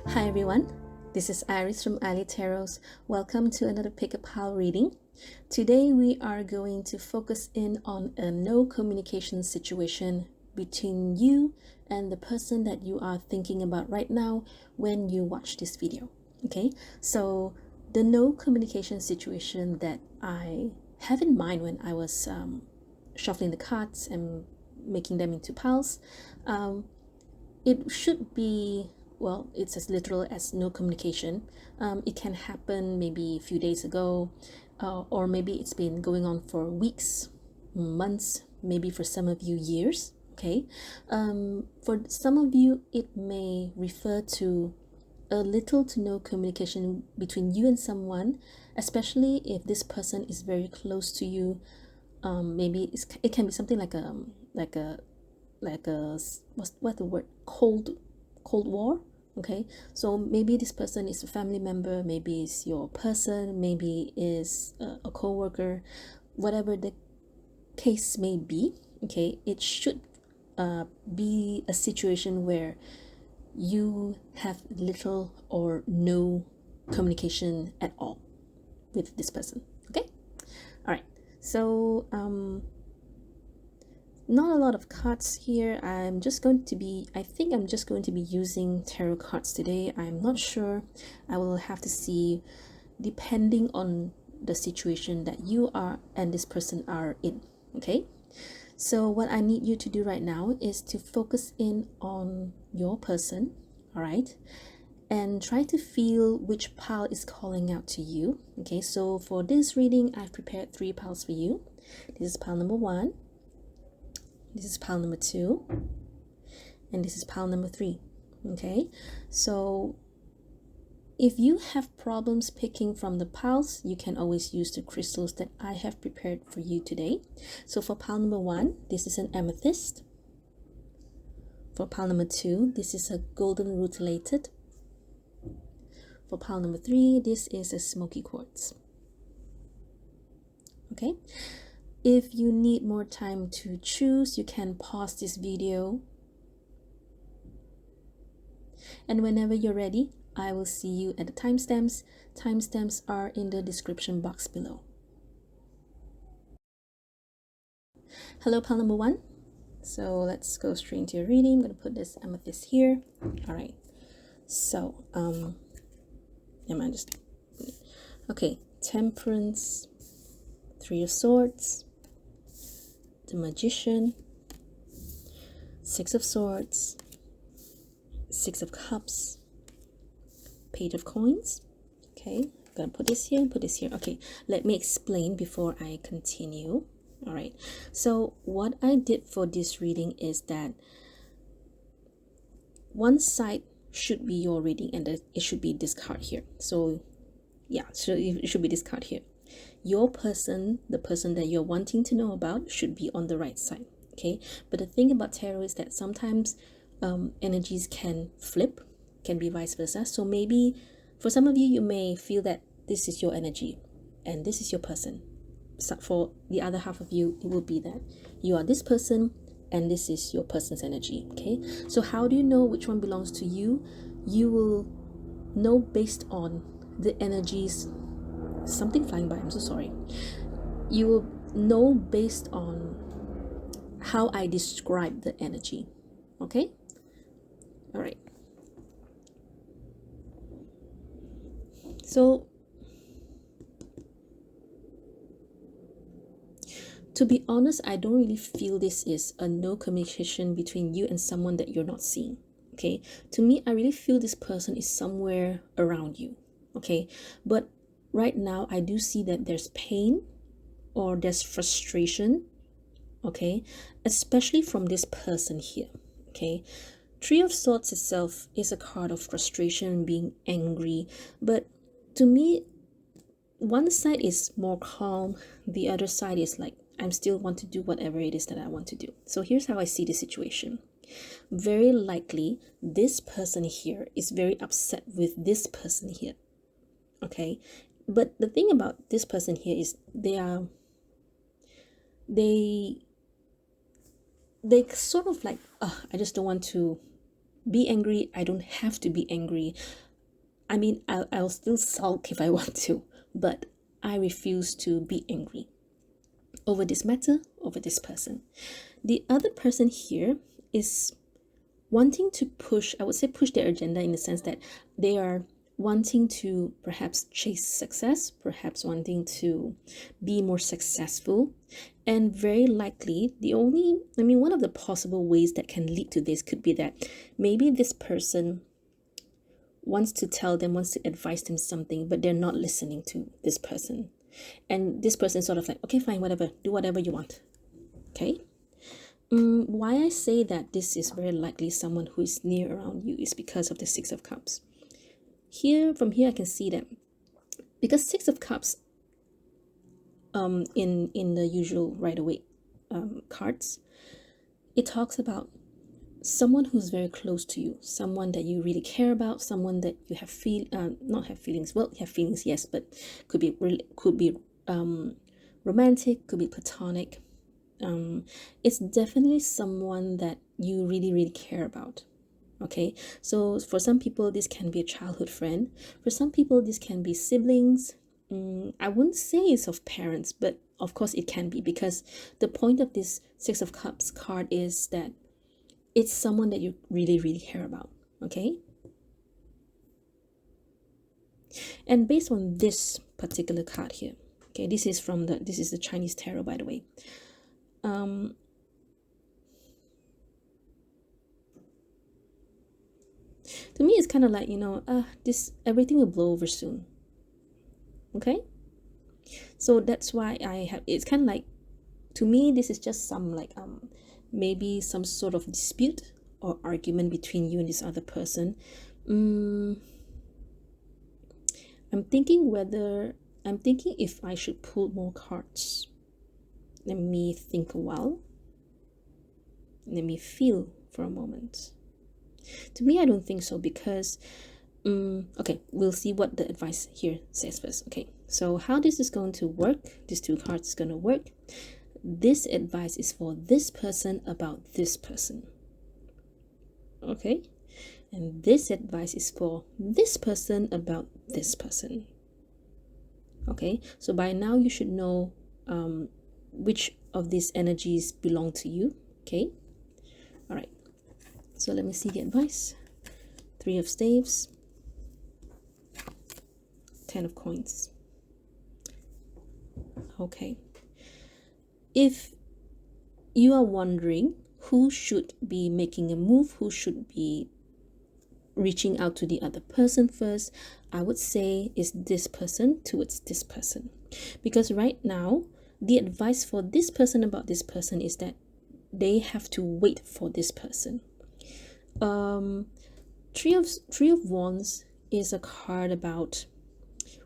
Hi everyone, this is Iris from ilee Tarots. Welcome to another Pick a Pile reading. Today we are going to focus in on a no communication situation between you and the person that you are thinking about right now when you watch this video. Okay, so the no communication situation that I have in mind when I was shuffling the cards and making them into piles, it should be, well, it's as literal as no communication. It can happen maybe a few days ago, or maybe it's been going on for weeks, months, maybe for some of you years. Okay, for some of you it may refer to a little to no communication between you and someone, especially if this person is very close to you. Maybe it can be something like a what's the word, cold war. Okay, so maybe this person is a family member, maybe it's your person, maybe is a co-worker, whatever the case may be. Okay, it should be a situation where you have little or no communication at all with this person. Okay, all right, so not a lot of cards here. I think I'm just going to be using tarot cards today. I'm not sure. I will have to see depending on the situation that you are and this person are in. Okay, so what I need you to do right now is to focus in on your person. All right, and try to feel which pile is calling out to you. Okay, so for this reading I've prepared 3 piles for you. This is pile number 1, this is pile number 2, and this is pile number 3. Okay, so if you have problems picking from the piles, you can always use the crystals that I have prepared for you today. So for pile number 1, this is an amethyst. For pile number 2, this is a golden rutilated. For pile number 3, this is a smoky quartz. Okay, if you need more time to choose, you can pause this video, and whenever you're ready, I will see you at the timestamps. Timestamps are in the description box below. Hello, pile number 1. So let's go straight into your reading. I'm going to put this amethyst here. All right, so okay, Temperance, 3 of Swords, the Magician, 6 of Swords, 6 of Cups, Page of Coins. Okay, I'm gonna put this here and put this here. Okay, let me explain before I continue. All right, so what I did for this reading is that one side should be your reading and it should be this card here. So yeah, so it should be this card here. Your person, the person that you're wanting to know about, should be on the right side. Okay, but the thing about tarot is that sometimes energies can flip, can be vice versa. So maybe for some of you, you may feel that this is your energy and this is your person. So for the other half of you, it will be that you are this person and this is your person's energy. Okay, so how do you know which one belongs to you? You will know based on the energies. Something flying by, I'm so sorry. You will know based on how I describe the energy. Okay, all right, so to be honest, I don't really feel this is a no communication between you and someone that you're not seeing. Okay, to me, I really feel this person is somewhere around you. Okay, but right now I do see that there's pain or there's frustration. Okay, especially from this person here. Okay, 3 of Swords itself is a card of frustration, being angry, but to me, one side is more calm, the other side is like, I'm still want to do whatever it is that I want to do. So here's how I see the situation. Very likely this person here is very upset with this person here. Okay, but the thing about this person here is they sort of like, I just don't want to Be angry. I don't have to be angry. I mean, I'll still sulk if I want to, but I refuse to be angry over this matter, over this person. The other person here is wanting to push, I would say push their agenda, in the sense that they are wanting to perhaps chase success, perhaps wanting to be more successful. And very likely, one of the possible ways that can lead to this could be that maybe this person wants to advise them something, but they're not listening to this person. And this person is sort of like, okay, fine, whatever, do whatever you want. Okay. Why I say that this is very likely someone who is near around you is because of the Six of Cups. From here I can see that because Six of Cups in the usual right away cards, it talks about someone who's very close to you, someone that you really care about, someone that you have not have feelings. Well, you have feelings, yes, but could be romantic, could be platonic. It's definitely someone that you really, really care about. Okay, so for some people, this can be a childhood friend. For some people, this can be siblings. I wouldn't say it's of parents, but of course it can be, because the point of this Six of Cups card is that it's someone that you really, really care about. Okay, and based on this particular card here, okay, this is the Chinese tarot, by the way. To me, it's kind of like, everything will blow over soon. Okay, so that's why it's kind of like, to me, this is just some like maybe some sort of dispute or argument between you and this other person. I'm thinking if I should pull more cards. Let me think a while. Let me feel for a moment. To me, I don't think so, because okay, we'll see what the advice here says first. Okay, so how this is going to work, these two cards is going to work. This advice is for this person about this person. Okay, and this advice is for this person about this person. Okay, so by now you should know which of these energies belong to you. Okay, all right, so let me see the advice. Three of Staves, Ten of Coins. Okay, if you are wondering who should be making a move, who should be reaching out to the other person first, I would say is this person towards this person. Because right now, the advice for this person about this person is that they have to wait for this person. Three of Wands is a card about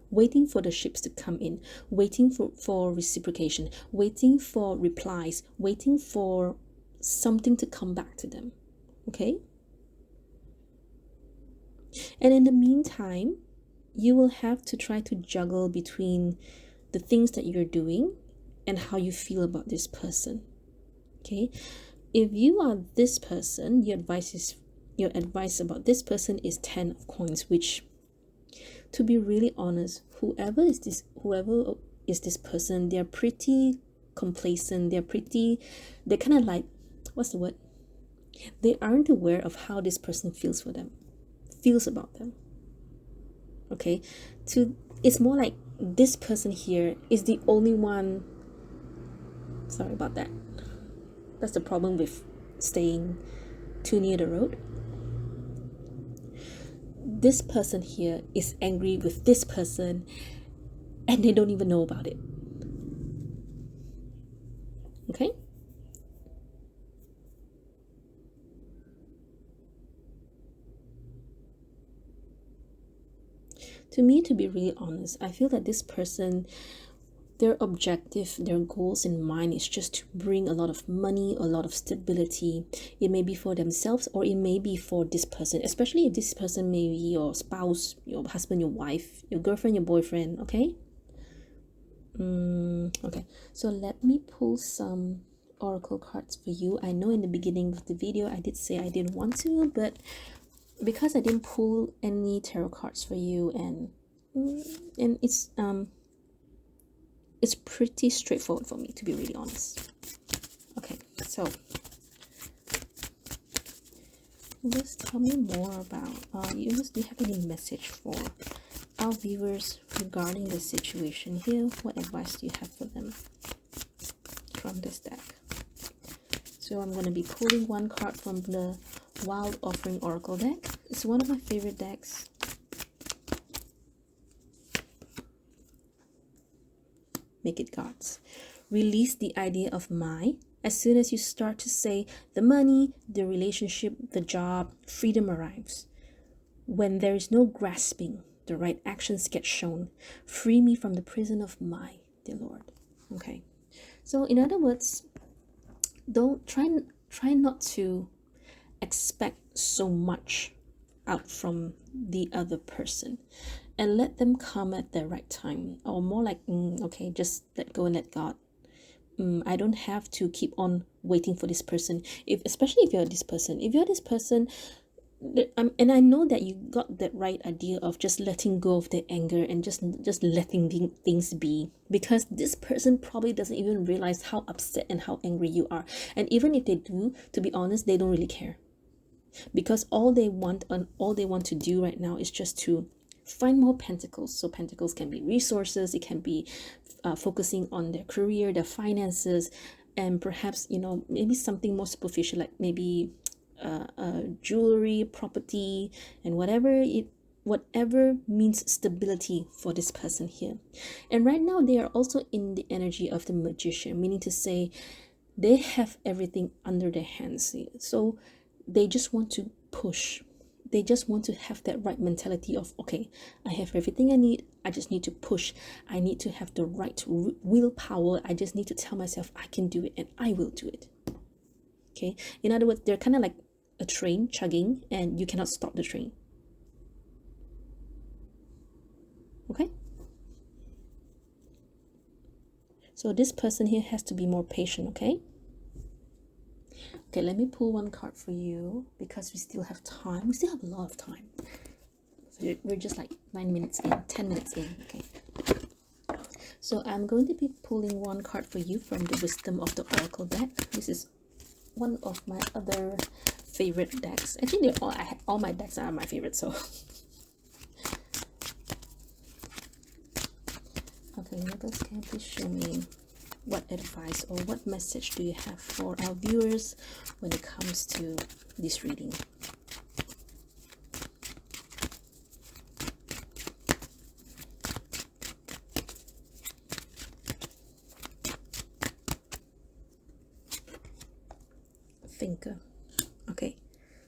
waiting for the ships to come in, waiting for reciprocation, waiting for replies, waiting for something to come back to them. Okay, and in the meantime, you will have to try to juggle between the things that you're doing and how you feel about this person. Okay, if you are this person, your advice about this person is Ten of Coins, which, to be really honest, whoever is this person, they're pretty complacent. They're kind of like, what's the word? They aren't aware of how this person feels about them. Okay, it's more like this person here is the only one. Sorry about that. That's the problem with staying too near the road. This person here is angry with this person and they don't even know about it. Okay? To me, to be really honest, I feel that this person, their objective, their goals in mind is just to bring a lot of money, a lot of stability. It may be for themselves or it may be for this person, especially if this person may be your spouse, your husband, your wife, your girlfriend, your boyfriend. Okay? Okay, so let me pull some oracle cards for you. I know in the beginning of the video I did say I didn't want to, but because I didn't pull any tarot cards for you, and it's pretty straightforward for me, to be really honest. Okay, so just tell me more about do you have any message for our viewers regarding the situation here? What advice do you have for them from this deck? So I'm going to be pulling one card from the Wild Offering Oracle deck. It's one of my favorite decks. Make it God's. Release the idea of my. As soon as you start to say the money, the relationship, the job, freedom arrives. When there is no grasping, the right actions get shown. Free me from the prison of my, dear Lord. Okay. So in other words, don't try not to expect so much out from the other person, and let them come at the right time, or more like okay, just let go and let God. I don't have to keep on waiting for this person. Especially if you're this person, and I know that you got that right idea of just letting go of the anger and just letting things be, because this person probably doesn't even realize how upset and how angry you are. And even if they do, to be honest, they don't really care, because all they want to do right now is just to find more pentacles. So pentacles can be resources, it can be focusing on their career, their finances, and perhaps, you know, maybe something more superficial, like maybe jewelry, property, and whatever means stability for this person here. And right now they are also in the energy of the Magician, meaning to say they have everything under their hands. So they just want to push. They just want to have that right mentality of, okay, I have everything I need. I just need to push. I need to have the right willpower. I just need to tell myself I can do it, and I will do it. Okay. In other words, they're kind of like a train chugging, and you cannot stop the train. Okay. So this person here has to be more patient. Okay. Okay, let me pull one card for you, because we still have time. We still have a lot of time. So we're just like 9 minutes in, 10 minutes in. Okay. So I'm going to be pulling one card for you from the Wisdom of the Oracle deck. This is one of my other favorite decks. Actually, all my decks are my favorite. So okay, Universe, can you please show me what advice or what message do you have for our viewers when it comes to this reading? Thinker. Okay,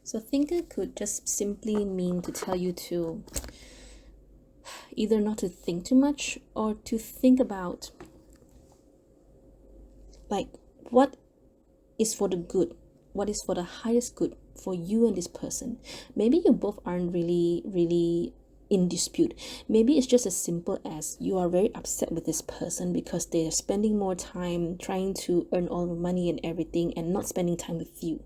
so thinker could just simply mean to tell you to either not to think too much, or to think about like what is for the good, what is for the highest good for you and this person. Maybe you both aren't really in dispute. Maybe it's just as simple as you are very upset with this person because they are spending more time trying to earn all the money and everything, and not spending time with you.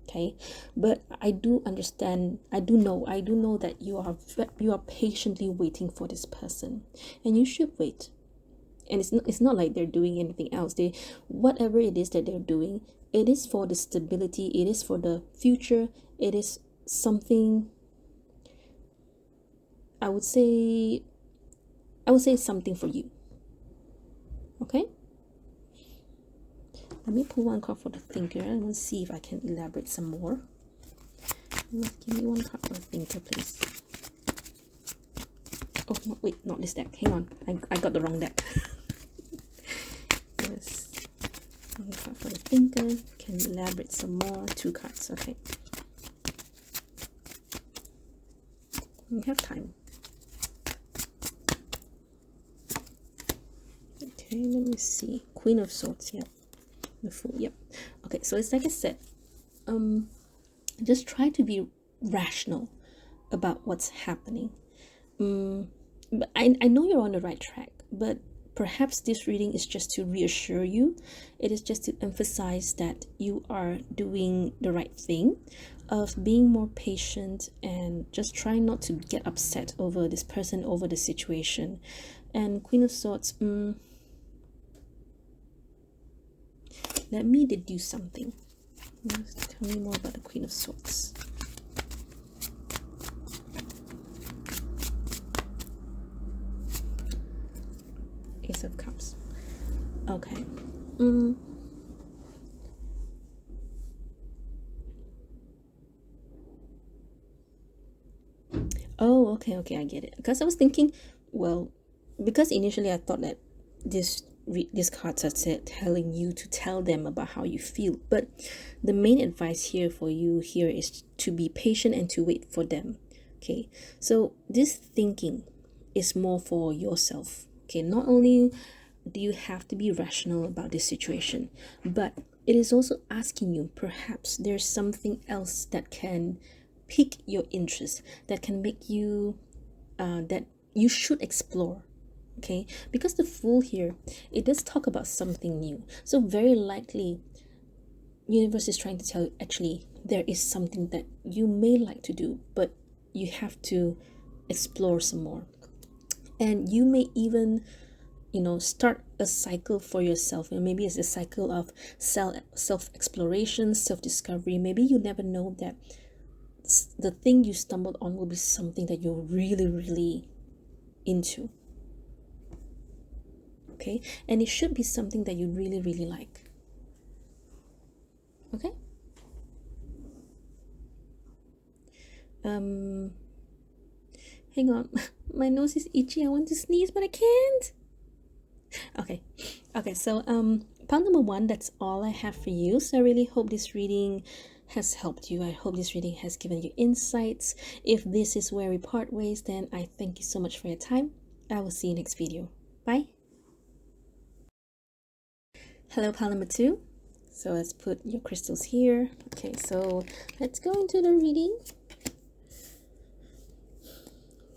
Okay, but I do understand, I do know that you are patiently waiting for this person, and you should wait. And it's not like they're doing anything else. Whatever it is that they're doing, it is for the stability, it is for the future, it is something, I would say something for you. Okay, let me pull one card for the thinker, and we'll see if I can elaborate some more. Give me one card for the thinker, please. Oh no, wait, not this deck, hang on, I got the wrong deck. Yes, one card for the thinker, can elaborate some more. 2 cards. Okay, we have time. Okay, let me see. Queen of Swords. Yep. The Fool. Yep. Okay, so it's like I said, just try to be rational about what's happening. But I know you're on the right track, but perhaps this reading is just to reassure you. It is just to emphasize that you are doing the right thing, of being more patient and just trying not to get upset over this person, over the situation. And Queen of Swords, let me deduce something. Tell me more about the Queen of Swords. Ace of Cups. Okay. Oh, okay, I get it. Because I was thinking, well, because initially I thought that these cards are telling you to tell them about how you feel, but the main advice here for you here is to be patient and to wait for them. Okay, so this thinking is more for yourself. Okay, not only do you have to be rational about this situation, but it is also asking you, perhaps there's something else that can pique your interest, that can make you that you should explore. Okay, because the Fool here, it does talk about something new, so very likely universe is trying to tell you, actually there is something that you may like to do, but you have to explore some more. And you may even, start a cycle for yourself. And maybe it's a cycle of self exploration, self discovery. Maybe you never know that the thing you stumbled on will be something that you're really, really into. Okay, and it should be something that you really, really like. Okay. Hang on. My nose is itchy. I want to sneeze, but I can't. Okay, so pile number one, that's all I have for you. So I really hope this reading has helped you. I hope this reading has given you insights. If this is where we part ways, then I thank you so much for your time. I will see you next video. Bye. Hello, pile number two. So let's put your crystals here. Okay, so let's go into the reading.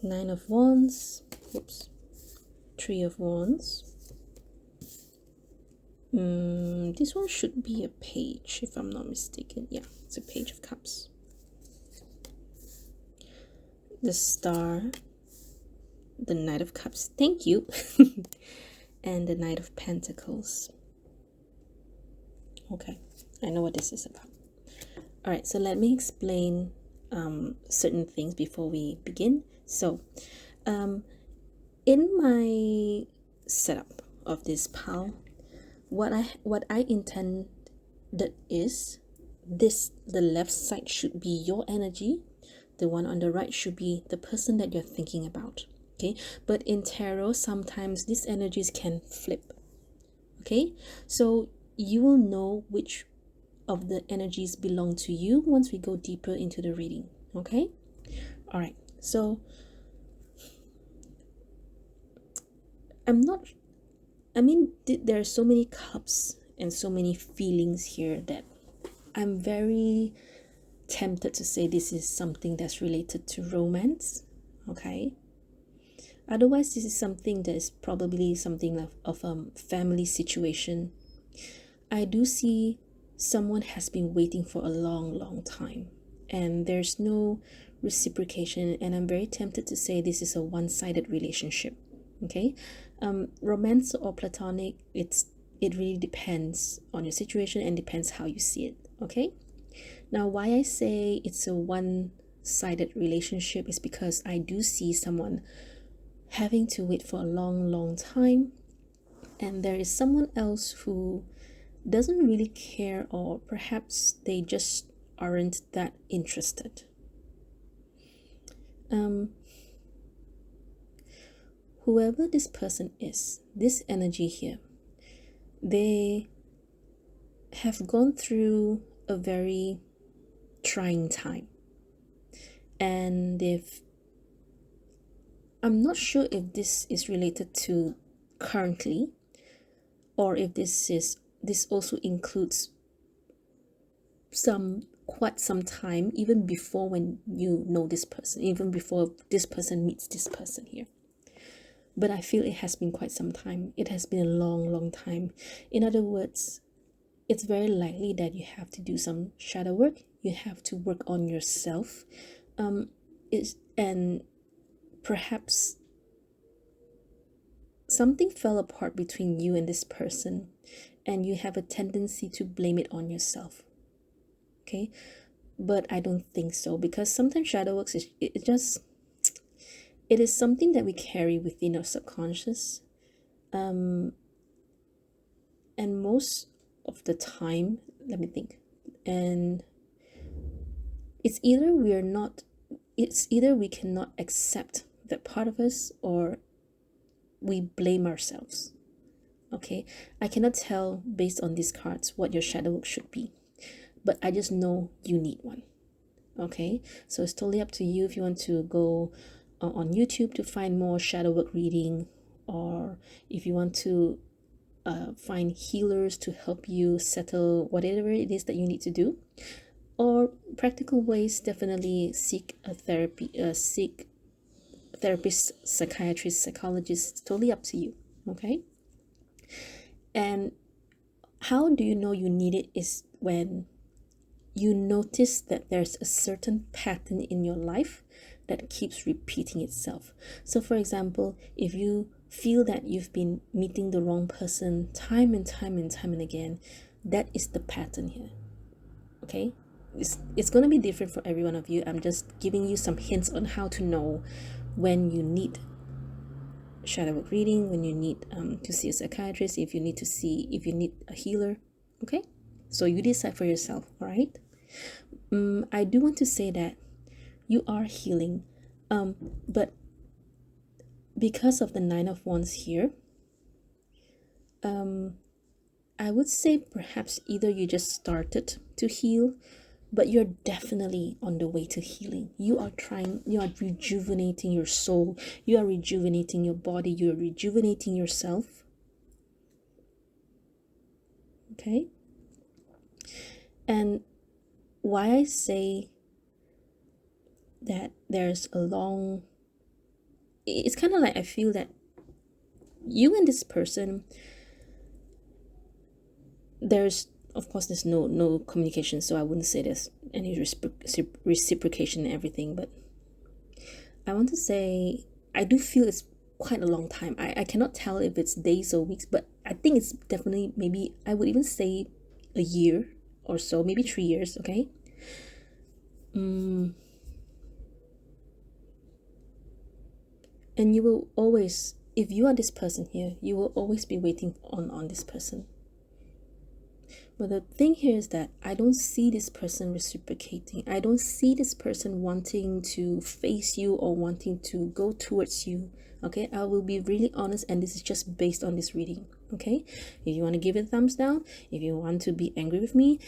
Nine of Wands. Whoops. Three of Wands. This one should be a page, if I'm not mistaken. Yeah, it's a Page of Cups. The Star. The Knight of Cups. Thank you. And the Knight of Pentacles. Okay, I know what this is about. All right, so let me explain certain things before we begin. So, in my setup of this pile, what I intended is this: the left side should be your energy, the one on the right should be the person that you're thinking about. Okay, but in tarot sometimes these energies can flip. Okay, so you will know which of the energies belong to you once we go deeper into the reading. Okay, all right, so there are so many cups and so many feelings here that I'm very tempted to say this is something that's related to romance. Okay, otherwise this is something that is probably something of family situation. I do see someone has been waiting for a long time and there's no reciprocation, and I'm very tempted to say this is a one-sided relationship. Okay, romance or platonic, it really depends on your situation and depends how you see it. Okay, now why I say it's a one-sided relationship is because I do see someone having to wait for a long time, and there is someone else who doesn't really care, or perhaps they just aren't that interested. Whoever this person is, this energy here, they have gone through a very trying time, and I'm not sure if this is related to currently, or if this also includes quite some time even before when you know this person, even before this person meets this person here. but I feel it has been quite some time. It has been a long time. In other words, it's very likely that you have to do some shadow work. You have to work on yourself. And perhaps something fell apart between you and this person, and you have a tendency to blame it on yourself. Okay, but I don't think so, because sometimes shadow works is it is something that we carry within our subconscious, and most of the time, let me think, and it's either we cannot accept that part of us, or we blame ourselves. Okay, I cannot tell based on these cards what your shadow work should be, but I just know you need one. Okay, so it's totally up to you if you want to go on YouTube to find more shadow work reading, or if you want to find healers to help you settle whatever it is that you need to do, or practical ways, definitely seek a therapist, psychiatrist, psychologist. Totally up to you. Okay, and how do you know you need it is when you notice that there's a certain pattern in your life that keeps repeating itself. So for example, if you feel that you've been meeting the wrong person time and time again, that is the pattern here. Okay, it's going to be different for every one of you. I'm just giving you some hints on how to know when you need shadow work reading, when you need to see a psychiatrist, if you need a healer. Okay, so you decide for yourself. All right. I do want to say that you are healing, but because of the 9 of Wands here, I would say perhaps either you just started to heal, but you're definitely on the way to healing. You are rejuvenating your soul, you are rejuvenating your body, you are rejuvenating yourself. Okay, and why I say that there's a long, it's kind of like I feel that you and this person, there's no communication, so I wouldn't say there's any reciprocation and everything, but I want to say I do feel it's quite a long time. I cannot tell if it's days or weeks, but I think it's definitely, maybe I would even say a year or so, maybe 3 years. Okay, and you will always, if you are this person here, you will always be waiting on this person. But the thing here is that I don't see this person reciprocating. I don't see this person wanting to face you or wanting to go towards you. Okay, I will be really honest, and this is just based on this reading. Okay, if you want to give it a thumbs down, if you want to be angry with me,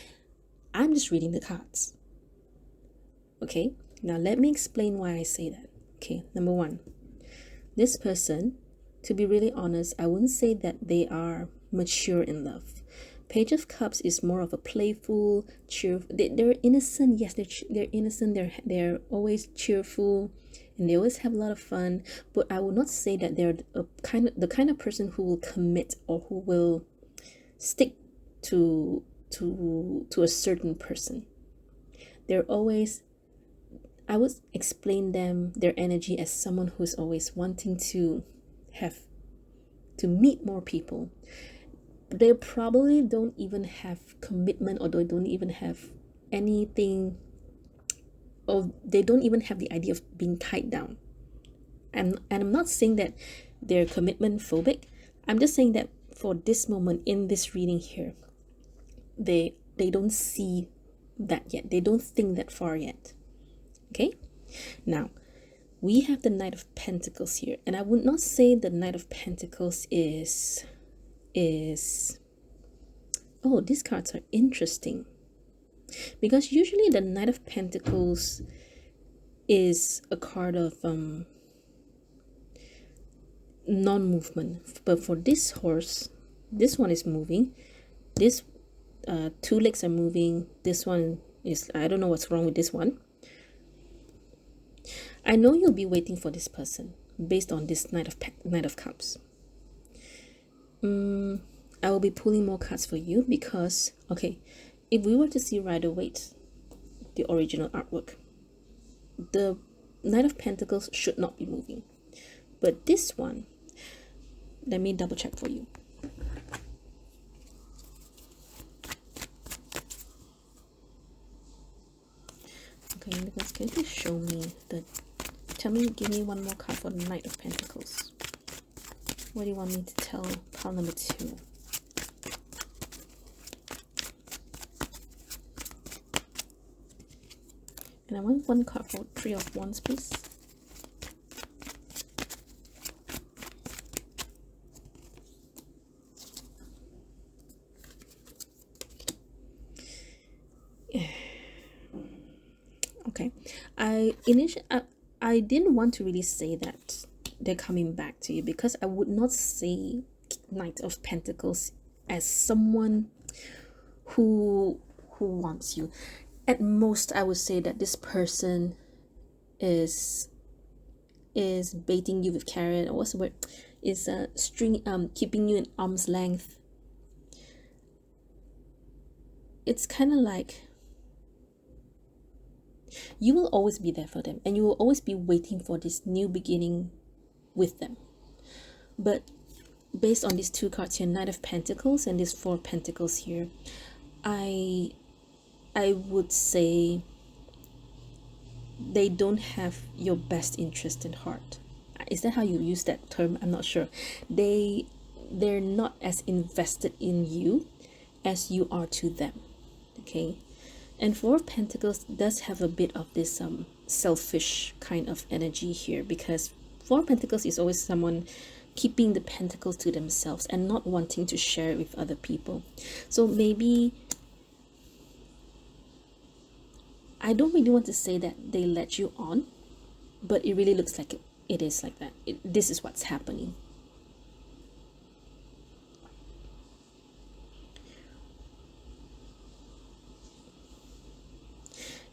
I'm just reading the cards. Okay, now let me explain why I say that. Okay, number one, this person, to be really honest, I wouldn't say that they are mature in love. Page of Cups is more of a playful, cheerful. They're innocent. Yes, they're innocent. They're always cheerful, and they always have a lot of fun. But I will not say that they're the kind of person who will commit or who will stick to a certain person. They're always, I would explain their energy as someone who's always wanting to meet more people. They probably don't even have commitment, or they don't even have anything, or they don't even have the idea of being tied down. And I'm not saying that they're commitment phobic. I'm just saying that for this moment in this reading here, they don't see that yet. They don't think that far yet. Okay, now we have the Knight of Pentacles here, and I would not say the Knight of Pentacles is oh, these cards are interesting, because usually the Knight of Pentacles is a card of non-movement, but for this horse, this one is moving. This 2 legs are moving. This one is, I don't know what's wrong with this one. I know you'll be waiting for this person. based on this Knight of Cups. I will be pulling more cards for you because, okay, if we were to see Rider-Waite, the original artwork, the Knight of Pentacles should not be moving. But this one, let me double check for you. Okay, universe, can you show me give me one more card for the Knight of Pentacles. What do you want me to tell pile number 2? And I want one card for Three of Wands, please. Okay, I didn't want to really say that they're coming back to you, because I would not say Knight of Pentacles as someone who wants you. At most, I would say that this person is baiting you with carrot, or what's the word? Is keeping you in arm's length. It's kind of like you will always be there for them, and you will always be waiting for this new beginning with them. But based on these 2 cards here, Knight of Pentacles and this 4 of Pentacles here, I would say they don't have your best interest in heart. Is that how you use that term? I'm not sure. They're not as invested in you as you are to them. Okay, and 4 of Pentacles does have a bit of this selfish kind of energy here, because 4 of Pentacles is always someone keeping the pentacles to themselves and not wanting to share it with other people. So maybe, I don't really want to say that they let you on, but it really looks like it is like that. This is what's happening.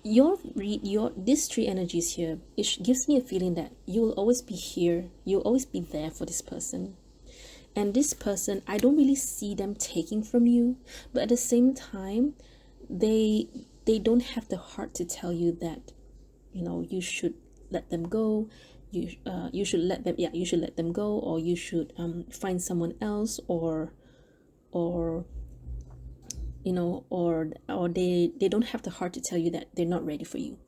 These 3 energies here, it gives me a feeling that you will always be here, you'll always be there for this person. And this person, I don't really see them taking from you, but at the same time, they don't have the heart to tell you that, you know, you should let them go. You should let them go, or you should find someone else, or you know, or they don't have the heart to tell you that they're not ready for you.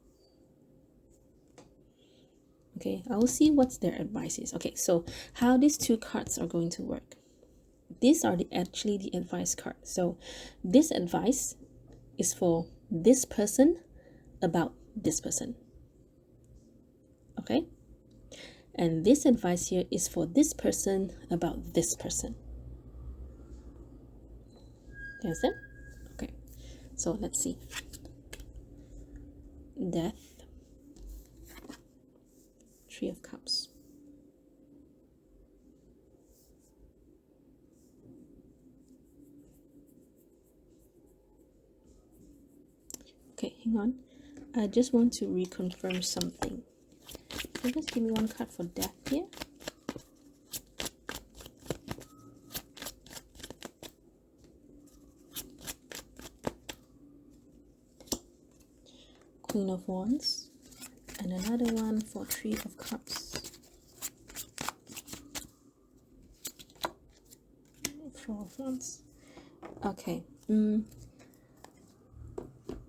Okay, I will see what their advice is. Okay, so how these 2 cards are going to work. These are actually the advice card. So this advice is for this person about this person. Okay, and this advice here is for this person about this person. There's it. Okay, so let's see. Death, 3 of Cups, okay, hang on, I just want to reconfirm something. Can you just give me one card for Death here? Queen of Wands, and another one for 3 of Cups, 4 of Wands. Okay,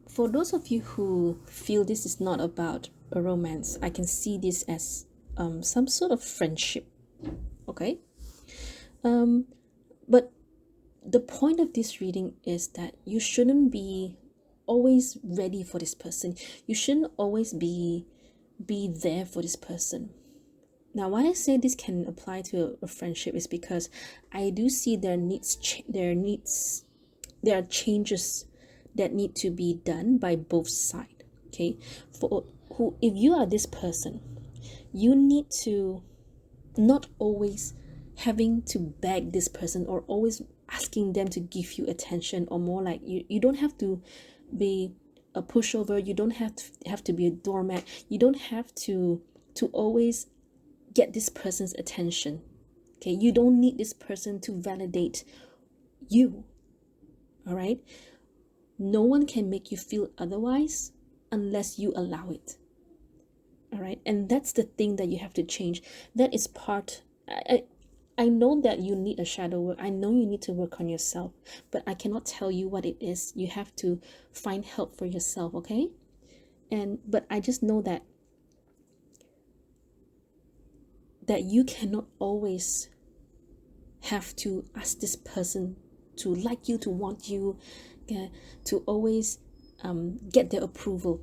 for those of you who feel this is not about a romance, I can see this as some sort of friendship. Okay, but the point of this reading is that you shouldn't be always ready for this person. You shouldn't always be there for this person. Now, why I say this can apply to a friendship is because I do see there are changes that need to be done by both sides. Okay, if you are this person, you need to not always having to beg this person or always asking them to give you attention, or more like you don't have to be a pushover. You don't have to be a doormat. You don't have to always get this person's attention. Okay, you don't need this person to validate you. All right, no one can make you feel otherwise unless you allow it. All right, and that's the thing that you have to change. That is part. I know that you need a shadow work. I know you need to work on yourself, but I cannot tell you what it is. You have to find help for yourself, okay? But I just know that you cannot always have to ask this person to like you, to want you, to always get their approval.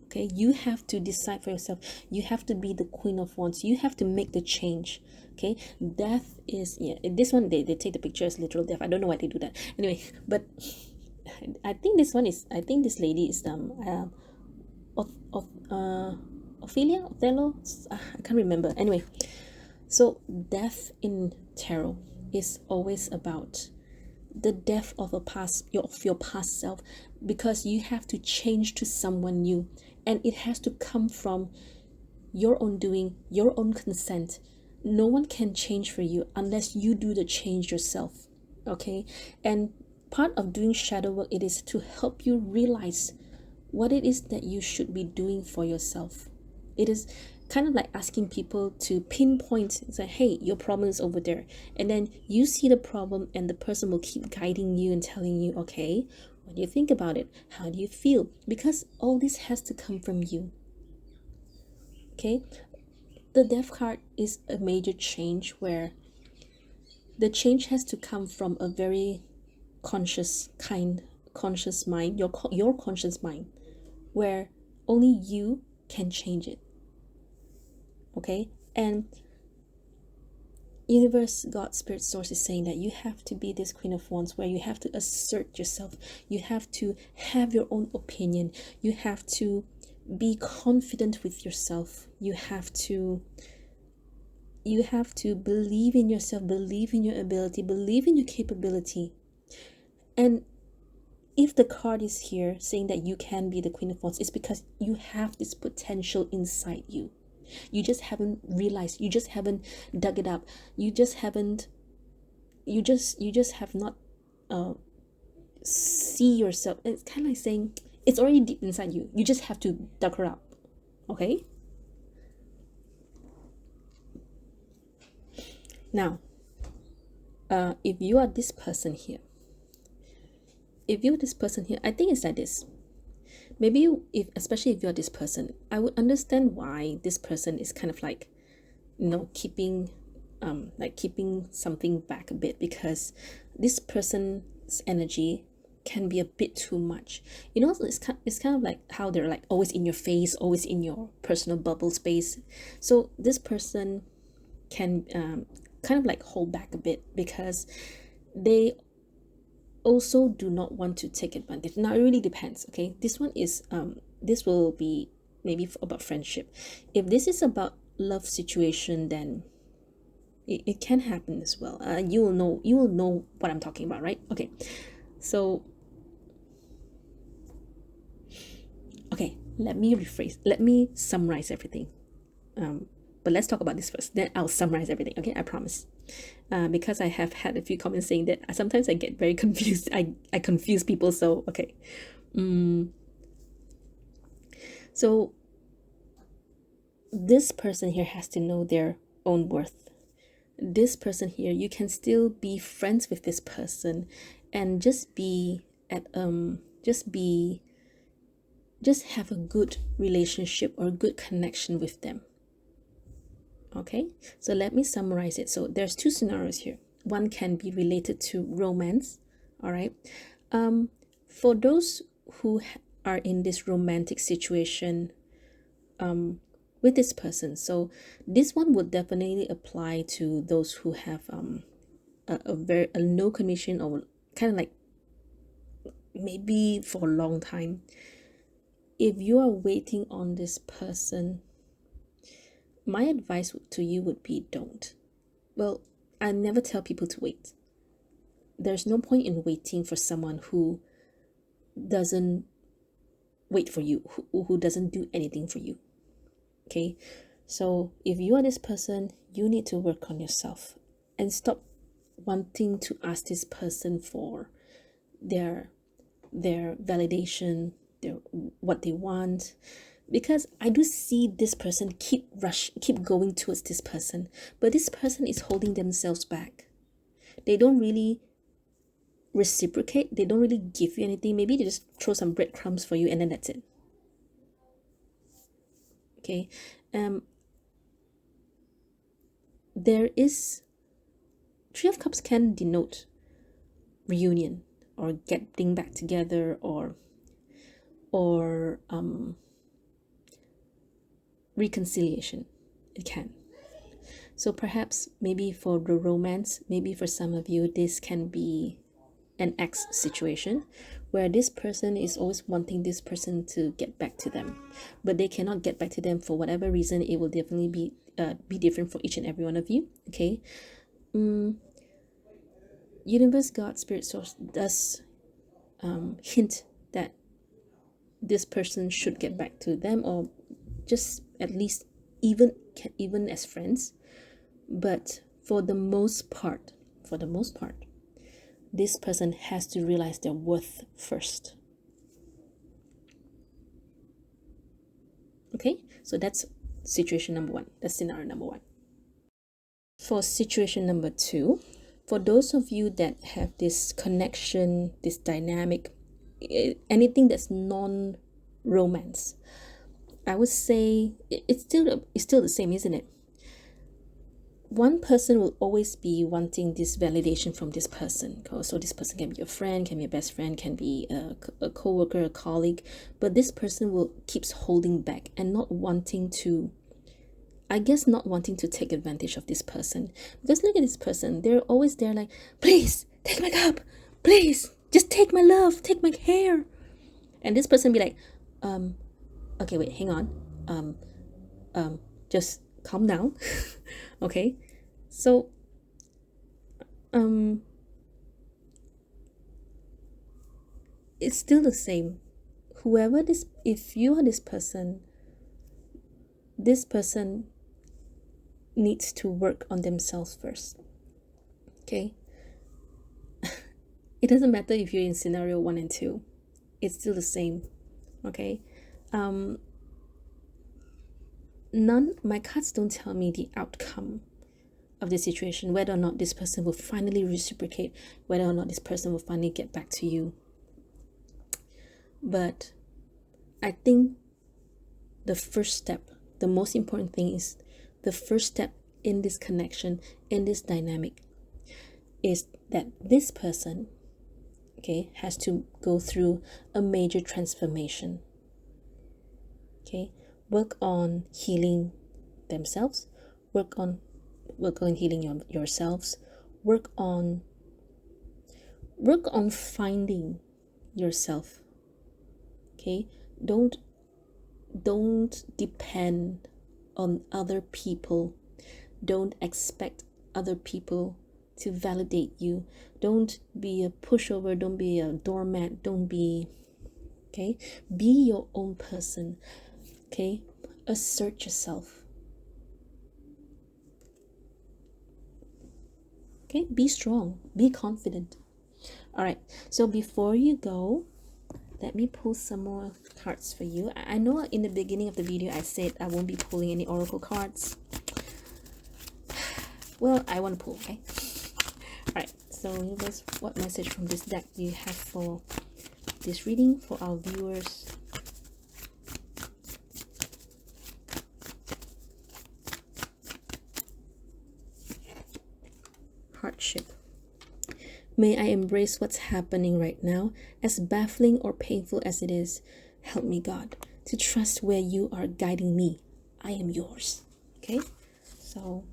Okay, you have to decide for yourself. You have to be the Queen of Wands. You have to make the change. Okay, death is, yeah, this one they take the picture as literal death. I don't know why they do that anyway, but I think this one is, I think this lady is Ophelia, Othello, I can't remember. Anyway, so death in tarot is always about the death of your past self, because you have to change to someone new, and it has to come from your own doing, your own consent. No one can change for you unless you do the change yourself. Okay, and part of doing shadow work, it is to help you realize what it is that you should be doing for yourself. It is kind of like asking people to pinpoint, say, hey, your problem is over there, and then you see the problem, and the person will keep guiding you and telling you, okay, what do you think about it? How do you feel? Because all this has to come from you. Okay, the death card is a major change, where the change has to come from a very conscious mind, your conscious mind, where only you can change it. Okay, and universe, God, spirit, source is saying that you have to be this Queen of Wands, where you have to assert yourself. You have to have your own opinion. You have to be confident with yourself. You have to believe in yourself, believe in your ability, believe in your capability. And if the card is here saying that you can be the Queen of Wands, it's because you have this potential inside you. You just haven't realized, you just haven't dug it up, you just have not see yourself. It's kind of like saying it's already deep inside you, you just have to dug her up. Okay, now if you are this person here, I think it's like this. Maybe especially if you're this person, I would understand why this person is kind of like, keeping something back a bit, because this person's energy can be a bit too much. It's kind of like how they're like always in your face, always in your personal bubble space. So this person can kind of like hold back a bit, because they also do not want to take advantage. Now it really depends. Okay, this one is this will be maybe about friendship. If this is about love situation, then it can happen as well. You will know what I'm talking about, right? Okay, so let me summarize everything. But let's talk about this first, then I'll summarize everything. Okay, I promise. Because I have had a few comments saying that sometimes I get very confused. I confuse people. So okay, so this person here has to know their own worth. This person here, you can still be friends with this person, and just have a good relationship or good connection with them. Okay, so let me summarize it. So there's two scenarios here. One can be related to romance. All right, for those who are in this romantic situation with this person, so this one would definitely apply to those who have a no commission, or kind of like maybe for a long time. If you are waiting on this person, my advice to you would be don't. Well, I never tell people to wait. There's no point in waiting for someone who doesn't wait for you, who doesn't do anything for you. Okay, So if you are this person, you need to work on yourself and stop wanting to ask this person for their validation, their what they want. Because I do see this person keep going towards this person, but this person is holding themselves back. They don't really reciprocate, they don't really give you anything. Maybe they just throw some breadcrumbs for you and then that's it. Okay. There is Three of Cups can denote reunion or getting back together, or reconciliation. It can. So perhaps maybe for the romance, maybe for some of you, this can be an ex situation where this person is always wanting this person to get back to them, but they cannot get back to them for whatever reason. It will definitely be different for each and every one of you. Okay. Universe, God, Spirit, Source does hint that this person should get back to them, or just at least even as friends. But for the most part, this person has to realize their worth first. Okay, so that's situation number one. That's scenario number one. For situation number two, for those of you that have this connection, this dynamic, anything that's non-romance, I would say it's still the same, isn't it? One person will always be wanting this validation from this person. So this person can be your friend, can be a best friend, can be a co-worker, a colleague, but this person will keeps holding back and not wanting to take advantage of this person. Because look at this person, they're always there like, please take my cup, please just take my love, take my hair. And this person be like, okay, wait, hang on, just calm down. Okay, so it's still the same. If you are this person needs to work on themselves first. Okay. It doesn't matter if you're in scenario 1 and 2, it's still the same. Okay. My cards don't tell me the outcome of the situation, whether or not this person will finally reciprocate, whether or not this person will finally get back to you. But I think the first step, the most important thing is the first step in this connection, in this dynamic, is that this person, okay, has to go through a major transformation. Okay, work on healing themselves, work on healing yourselves, work on finding yourself. Okay, don't depend on other people. Don't expect other people to validate you. Don't be a pushover, don't be a doormat, don't be, okay, be your own person. Okay, assert yourself. Okay, be strong, be confident. All right, so before you go, let me pull some more cards for you. I know in the beginning of the video I said I won't be pulling any oracle cards. Well, I want to pull, okay? All right, so what message from this deck do you have for this reading for our viewers? Hardship. May I embrace what's happening right now, as baffling or painful as it is. Help me, God, to trust where you are guiding me. I am yours. Okay, so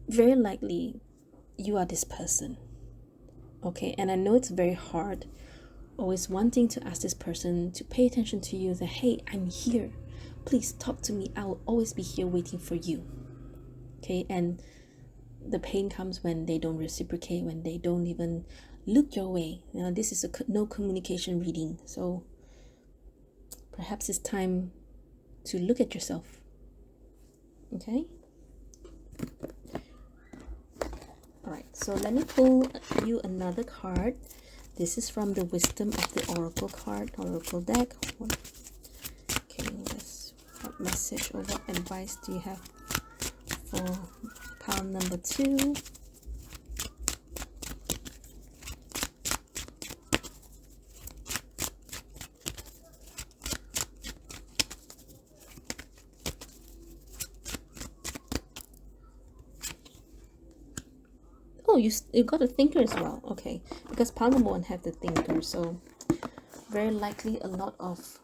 very likely you are this person. Okay, and I know it's very hard, always wanting to ask this person to pay attention to you, that, hey, I'm here. Please talk to me. I will always be here waiting for you. Okay, and the pain comes when they don't reciprocate, when they don't even look your way. Now, this is a no communication reading, so Perhaps it's time to look at yourself. Okay? Alright, so let me pull you another card. This is from the Wisdom of the Oracle card, Oracle deck. Okay, what message or what advice do you have for pile number 2? Oh, you got a thinker as well. Okay, because pile number 1 have the thinker, so very likely a lot of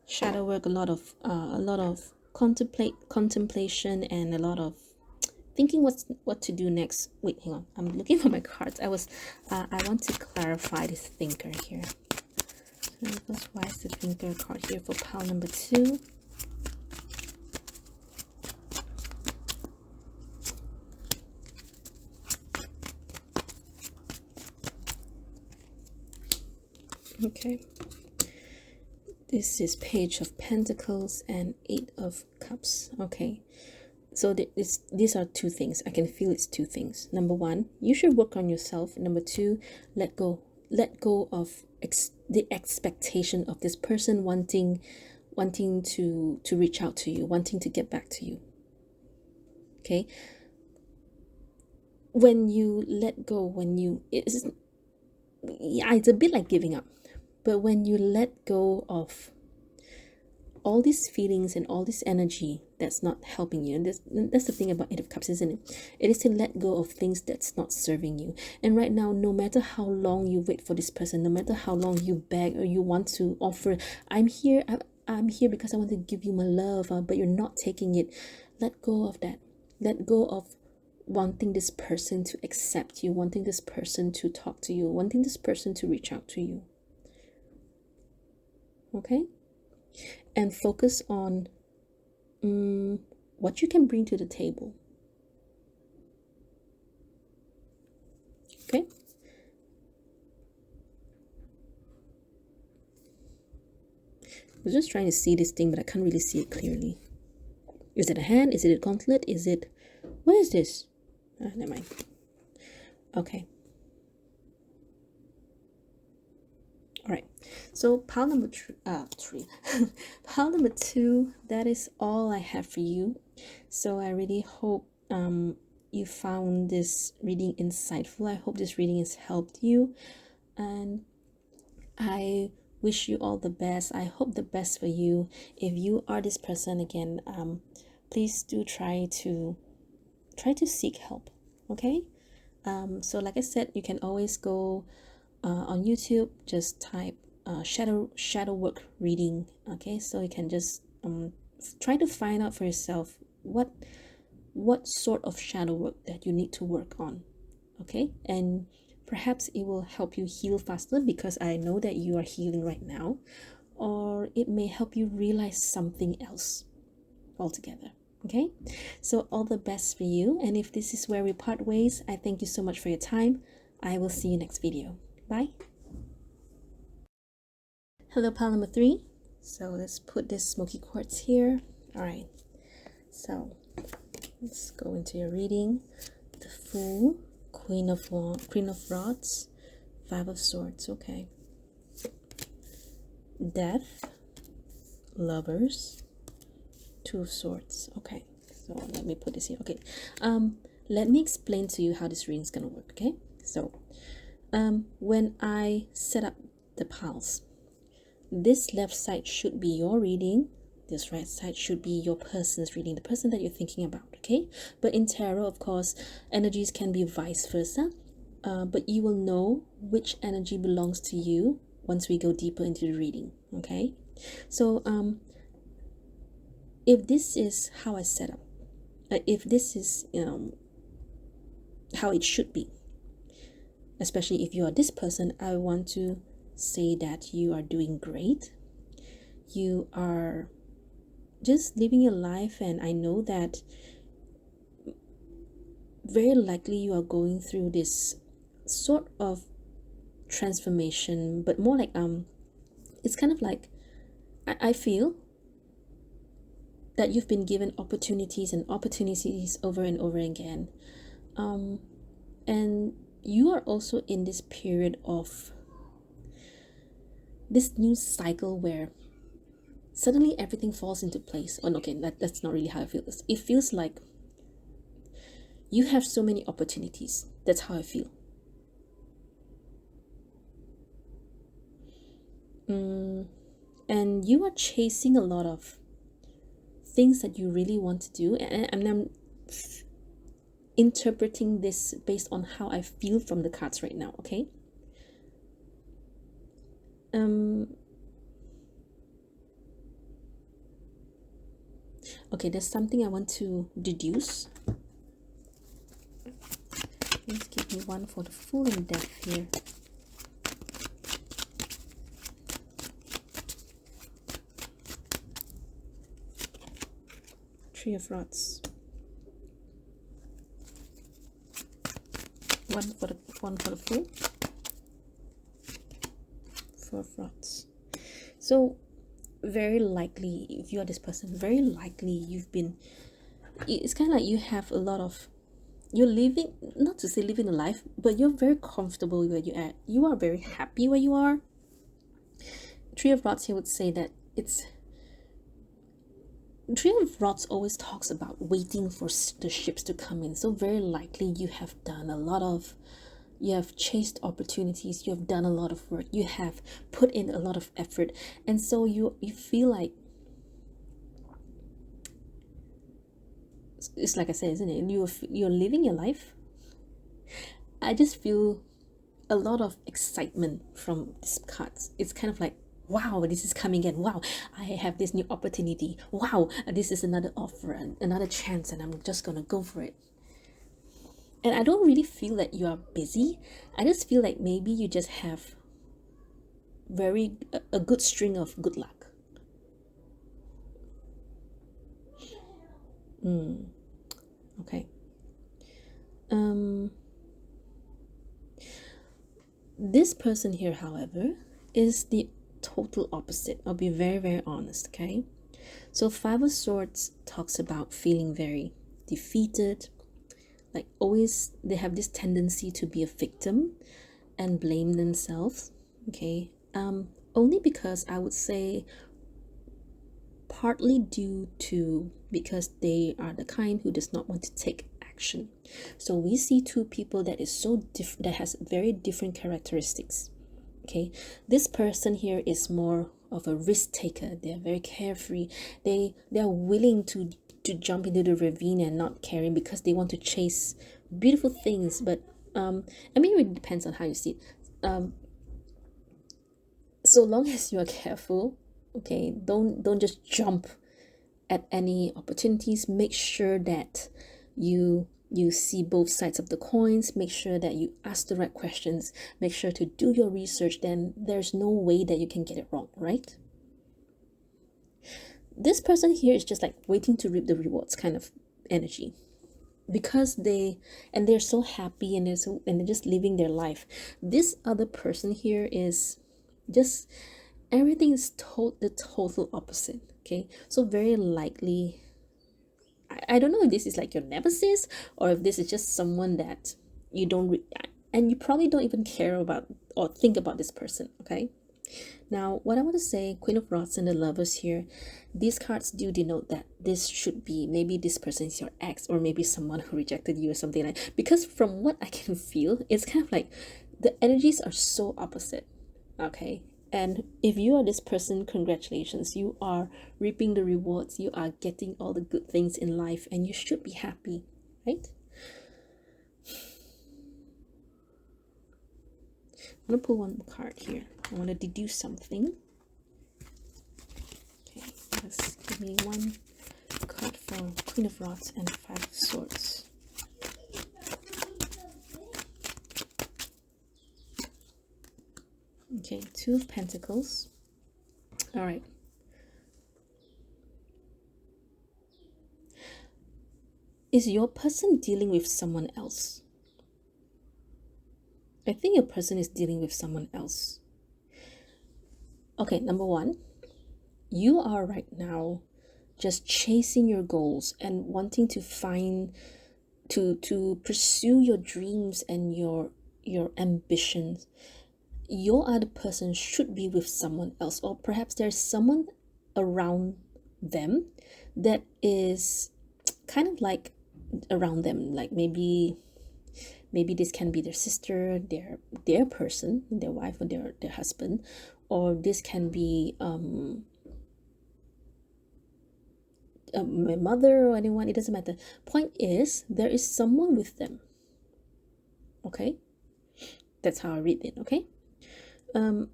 shadow work, a lot of contemplation, and a lot of thinking what to do next. Wait, hang on, I'm looking for my cards. I want to clarify this thinker here. So why is the thinker card here for pile number 2? Okay, this is Page of Pentacles and 8 of Cups. Okay, so these are 2 things. I can feel it's 2 things. Number 1, you should work on yourself. Number 2, let go of the expectation of this person wanting to reach out to you, wanting to get back to you. Okay, when you let go, it's a bit like giving up. But when you let go of all these feelings and all this energy that's not helping you, and that's the thing about 8 of Cups, isn't it? It is to let go of things that's not serving you. And right now, no matter how long you wait for this person, no matter how long you beg or you want to offer, I'm here because I want to give you my love, but you're not taking it. Let go of that. Let go of wanting this person to accept you, wanting this person to talk to you, wanting this person to reach out to you. Okay? And focus on what you can bring to the table. Okay? I was just trying to see this thing, but I can't really see it clearly. Is it a hand? Is it a gauntlet? Is it... What is this? Never mind. Okay. Alright, so pile number 3, pile number 2, that is all I have for you. So I really hope you found this reading insightful. I hope this reading has helped you, and I wish you all the best. I hope the best for you. If you are this person again, please do try to seek help. Okay, so like I said, you can always go on YouTube, just type shadow work reading. Okay, so you can just try to find out for yourself what sort of shadow work that you need to work on. Okay, and perhaps it will help you heal faster, because I know that you are healing right now, or it may help you realize something else altogether. Okay, so all the best for you, and if this is where we part ways, I thank you so much for your time. I will see you next video. Bye. Hello, pile number 3. So let's put this smoky quartz here. All right, so let's go into your reading. The Fool, Queen of Rods, 5 of Swords. Okay. Death, Lovers, 2 of Swords. Okay, so let me put this here. Okay, let me explain to you how this reading is gonna work. Okay, so when I set up the piles, this left side should be your reading, this right side should be your person's reading, the person that you're thinking about. Okay, but in tarot, of course, energies can be vice versa, but you will know which energy belongs to you once we go deeper into the reading. Okay, so if this is how I set up, if this is how it should be, especially if you are this person, I want to say that you are doing great. You are just living your life, and I know that very likely you are going through this sort of transformation, but more like it's kind of like I feel that you've been given opportunities and opportunities over and over again. And you are also in this period of this new cycle where suddenly everything falls into place. Oh, okay, that's not really how I feel. It feels like you have so many opportunities. That's how I feel. And you are chasing a lot of things that you really want to do. And I'm interpreting this based on how I feel from the cards right now, okay? Okay, there's something I want to deduce. Please give me one for the full in depth here. Three of Rods. One for the full. Four of Rods. So very likely, if you are this person, very likely it's kind of like you have a lot of, you're living, not to say living a life, but you're very comfortable where you're at. You are very happy where you are. Three of Rods here would say that Three of Rods always talks about waiting for the ships to come in. So very likely you have done a lot of, you have chased opportunities, you have done a lot of work, you have put in a lot of effort, and so you feel like, it's like I said, isn't it? You're living your life. I just feel a lot of excitement from these cards. It's kind of like, wow, this is coming in. Wow, I have this new opportunity. Wow, this is another offer, another chance, and I'm just gonna go for it. And I don't really feel that you are busy. I just feel like maybe you just have a good string of good luck. Okay. This person here, however, is the total opposite. I'll be very, very honest, okay? So Five of Swords talks about feeling very defeated, like always they have this tendency to be a victim and blame themselves, okay? Only because I would say partly due to because they are the kind who does not want to take action. So we see two people that is so different, that has very different characteristics. Okay, this person here is more of a risk taker. They're very carefree. They're willing to jump into the ravine and not caring because they want to chase beautiful things. But I mean, it depends on how you see it. So long as you are careful, okay, don't just jump at any opportunities. Make sure that you see both sides of the coins. Make sure that you ask the right questions. Make sure to do your research. Then there's no way that you can get it wrong, right? This person here is just like waiting to reap the rewards kind of energy, because they're so happy and they're just living their life. This other person here is just, everything is the total opposite. Okay, so very likely, I don't know if this is like your nemesis or if this is just someone that you don't and you probably don't even care about or think about this person. Okay, now what I want to say, Queen of Rods and the Lovers here, these cards do denote that this should be, maybe this person is your ex, or maybe someone who rejected you or something like, because from what I can feel, it's kind of like the energies are so opposite. Okay, and if you are this person, congratulations, you are reaping the rewards, you are getting all the good things in life, and you should be happy, right? I'm gonna pull one more card here. I want to deduce something. Okay, let's give me one card for Queen of Rods and Five of Swords. Okay, Two of Pentacles. All right. Is your person dealing with someone else? I think your person is dealing with someone else. Okay, number one, you are right now just chasing your goals and wanting to find to pursue your dreams and your ambitions. Your other person should be with someone else, or perhaps there's someone around them that is kind of like around them, like maybe this can be their sister, their person, their wife, or their husband, or this can be my mother or anyone. It doesn't matter. Point is, there is someone with them. Okay, that's how I read it. Okay, when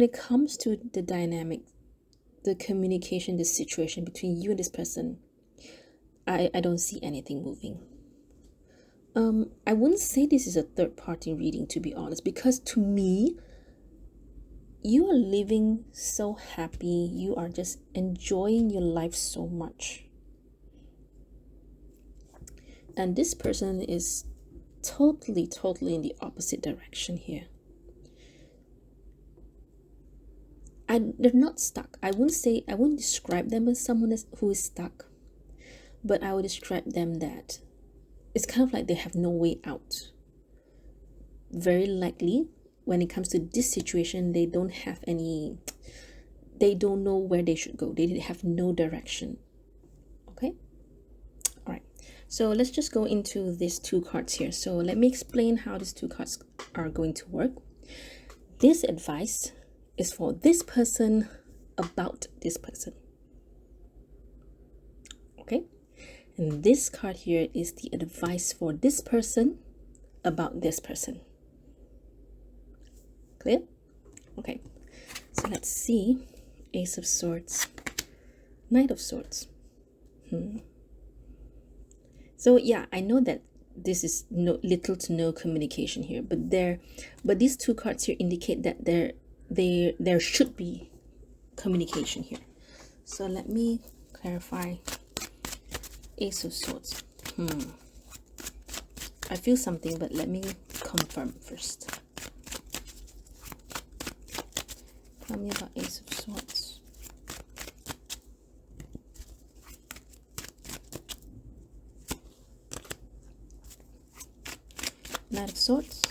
it comes to the dynamic, the communication, the situation between you and this person, I don't see anything moving. I wouldn't say this is a third party reading, to be honest, because to me, you are living so happy, you are just enjoying your life so much, and this person is totally in the opposite direction here. They're not stuck. I wouldn't describe them as someone who is stuck, but I would describe them that it's kind of like they have no way out. Very likely, when it comes to this situation, they don't know where they should go. They have no direction. Okay, all right, so let's just go into these two cards here. So let me explain how these two cards are going to work. This advice is for this person about this person. Okay, and this card here is the advice for this person about this person. Clear? Okay, so let's see. Ace of Swords, Knight of Swords. So yeah, I know that this is little to no communication here, but these two cards here indicate that there should be communication here. So let me clarify. Ace of Swords. I feel something, but let me confirm first. Tell me about Ace of Swords. Knight of Swords.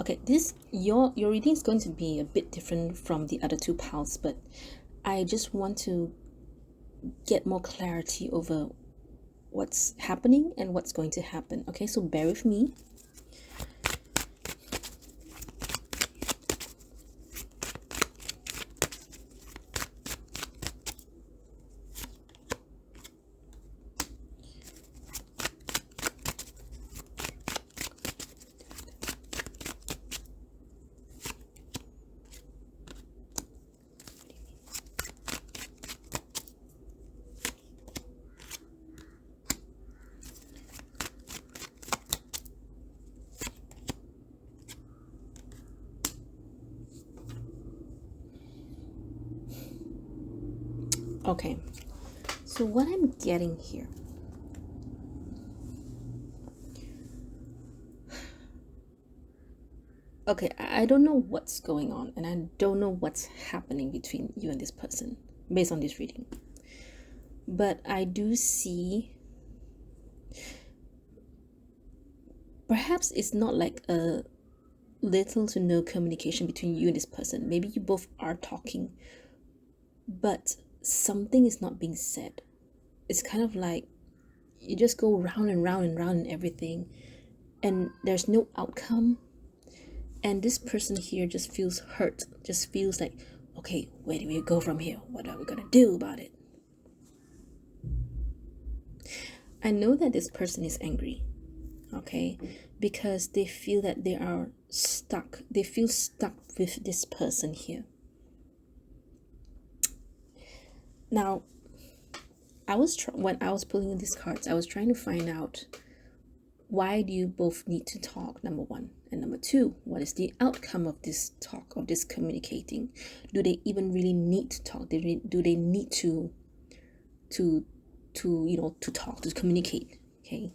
Okay, this your reading is going to be a bit different from the other two piles, but I just want to get more clarity over what's happening and what's going to happen. Okay, so bear with me. Okay, so what I'm getting here, okay, I don't know what's going on, and I don't know what's happening between you and this person based on this reading, but I do see perhaps it's not like a little to no communication between you and this person. Maybe you both are talking, but something is not being said. It's kind of like you just go round and round and round and everything, and there's no outcome. And this person here just feels hurt, just feels like, okay, where do we go from here? What are we gonna do about it? I know that this person is angry, okay, because they feel that they are stuck. They feel stuck with this person here. Now, when I was pulling these cards, I was trying to find out, why do you both need to talk, number one, and number two, what is the outcome of this talk, of this communicating? Do they even really need to talk? Do they need to to to talk, to communicate. Okay.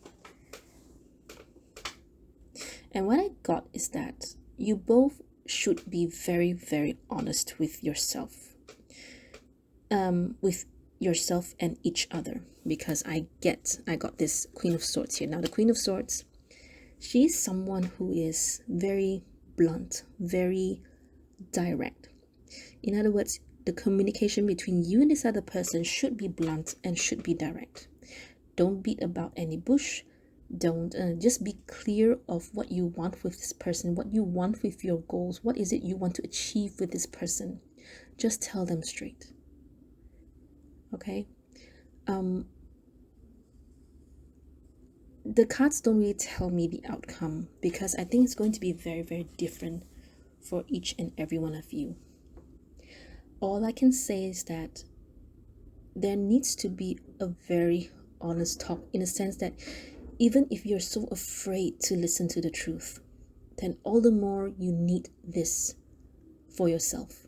And what I got is that you both should be very, very honest with yourself, with yourself and each other, because I got this Queen of Swords here. Now the Queen of Swords, she's someone who is very blunt, very direct. In other words, the communication between you and this other person should be blunt and should be direct. Don't beat about any bush. Don't just be clear of what you want with this person, what you want with your goals, what is it you want to achieve with this person. Just tell them straight. Okay. The cards don't really tell me the outcome, because I think it's going to be very, very different for each and every one of you. All I can say is that there needs to be a very honest talk, in a sense that even if you're so afraid to listen to the truth, then all the more you need this for yourself.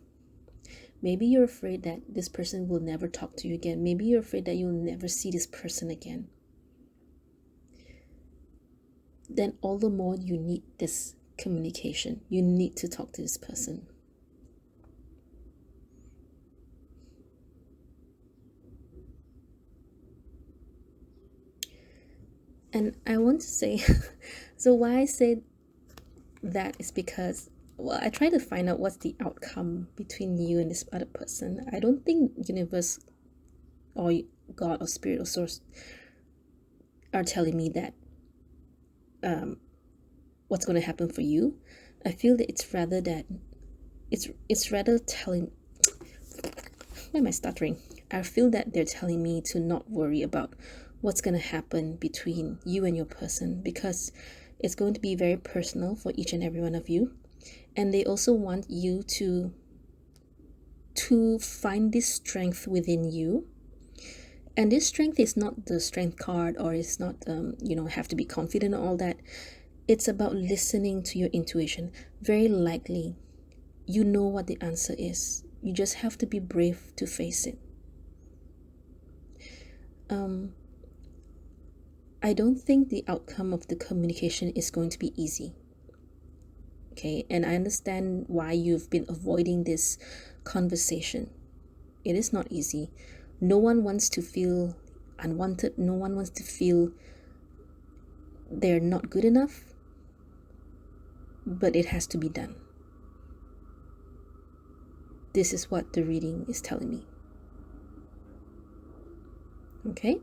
Maybe you're afraid that this person will never talk to you again. Maybe you're afraid that you'll never see this person again. Then all the more you need this communication. You need to talk to this person. And I want to say, so why I say that is because, well, I try to find out what's the outcome between you and this other person. I don't think universe or God or spirit or source are telling me that what's going to happen for you. I feel that it's rather telling, why am I stuttering? I feel that they're telling me to not worry about what's going to happen between you and your person, because it's going to be very personal for each and every one of you. And they also want you to find this strength within you. And this strength is not the strength card, or it's not have to be confident and all that. It's about listening to your intuition. Very likely you know what the answer is. You just have to be brave to face it. I don't think the outcome of the communication is going to be easy. Okay, and I understand why you've been avoiding this conversation. It is not easy. No one wants to feel unwanted. No one wants to feel they're not good enough. But it has to be done. This is what the reading is telling me. Okay?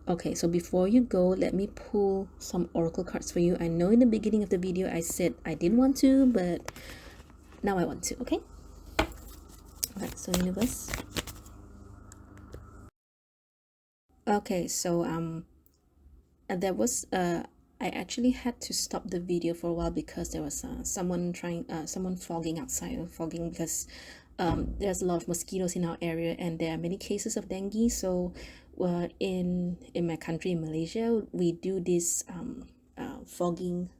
Okay, so before you go, let me pull some oracle cards for you. I know in the beginning of the video I said I didn't want to, but now I want to, okay? Alright, so universe. Okay, so there was I actually had to stop the video for a while because there was someone fogging outside, fogging because there's a lot of mosquitoes in our area, and there are many cases of dengue. So in my country, in Malaysia, we do this fogging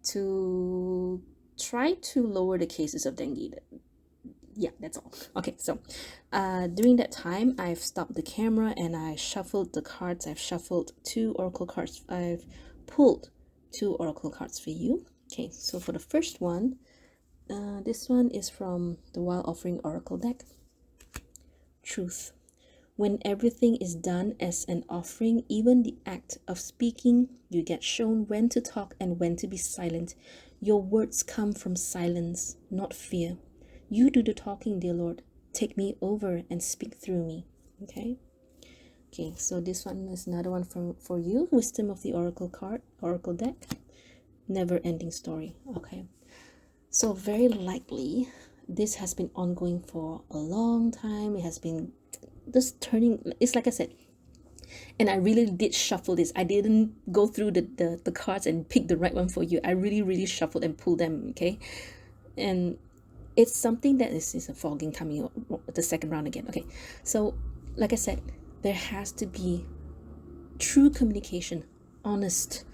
to try to lower the cases of dengue. Yeah, that's all. Okay, so during that time, I've stopped the camera and I shuffled the cards. I've shuffled 2 oracle cards. I've pulled 2 oracle cards for you. Okay, so for the first one, this one is from the Wild Offering Oracle deck. Truth. When everything is done as an offering, even the act of speaking, you get shown when to talk and when to be silent. Your words come from silence, not fear. You do the talking, dear Lord. Take me over and speak through me. Okay. Okay, so this one is another one for you. Wisdom of the Oracle card, Oracle deck. Never ending story. Okay. So very likely this has been ongoing for a long time. It has been just turning. It's like I said, and I really did shuffle this. I didn't go through the cards and pick the right one for you. I really shuffled and pulled them. Okay. And it's something that is a fogging coming up the second round again. Okay, so like I said, there has to be true communication, honest.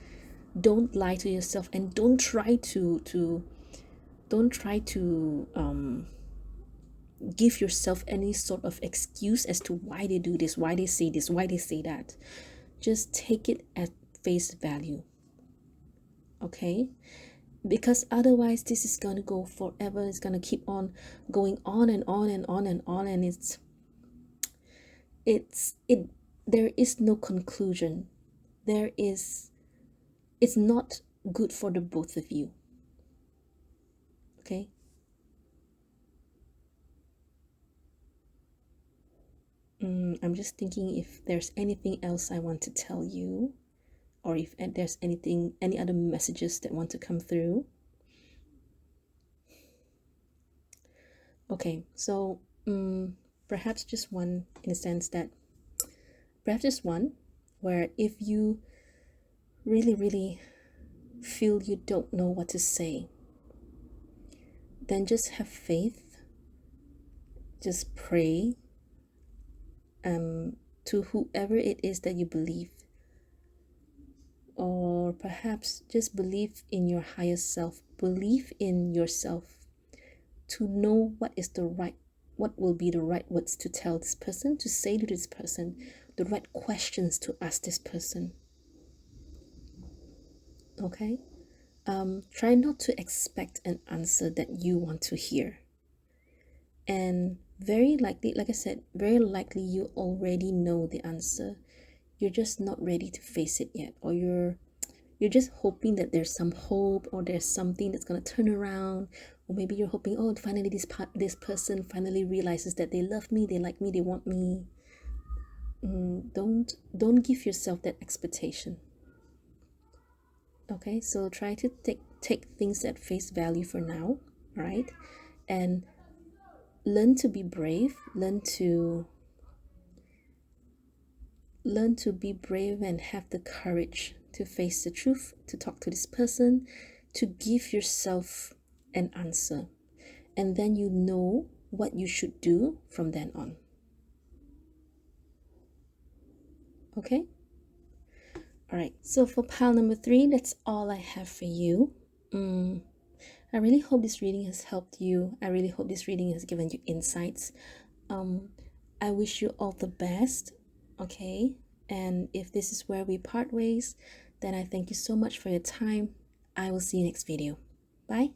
Don't lie to yourself, and don't try to give yourself any sort of excuse as to why they do this, why they say this, why they say that. Just take it at face value. Okay? Because otherwise this is going to go forever. It's going to keep on going on and on and on and on, and it there is no conclusion. It's not good for the both of you. Okay? I'm just thinking if there's anything else I want to tell you, or if there's any other messages that want to come through. Okay, so perhaps just one, in a sense that perhaps just one where if you really feel you don't know what to say, then just have faith, just pray to whoever it is that you believe, or perhaps just believe in your higher self, believe in yourself to know what will be the right words to tell this person, to say to this person, the right questions to ask this person. Okay? Try not to expect an answer that you want to hear. And very likely, like I said, very likely you already know the answer. You're just not ready to face it yet, or you're just hoping that there's some hope, or there's something that's going to turn around, or maybe you're hoping, oh, finally this person finally realizes that they love me, they like me, they want me. Don't give yourself that expectation. Okay, so try to take things at face value for now, right? And learn to be brave, learn to be brave and have the courage to face the truth, to talk to this person, to give yourself an answer, and then you know what you should do from then on. Okay? All right, so for pile number 3, that's all I have for you. I really hope this reading has helped you. I really hope this reading has given you insights. I wish you all the best, okay? And if this is where we part ways, then I thank you so much for your time. I will see you next video. Bye.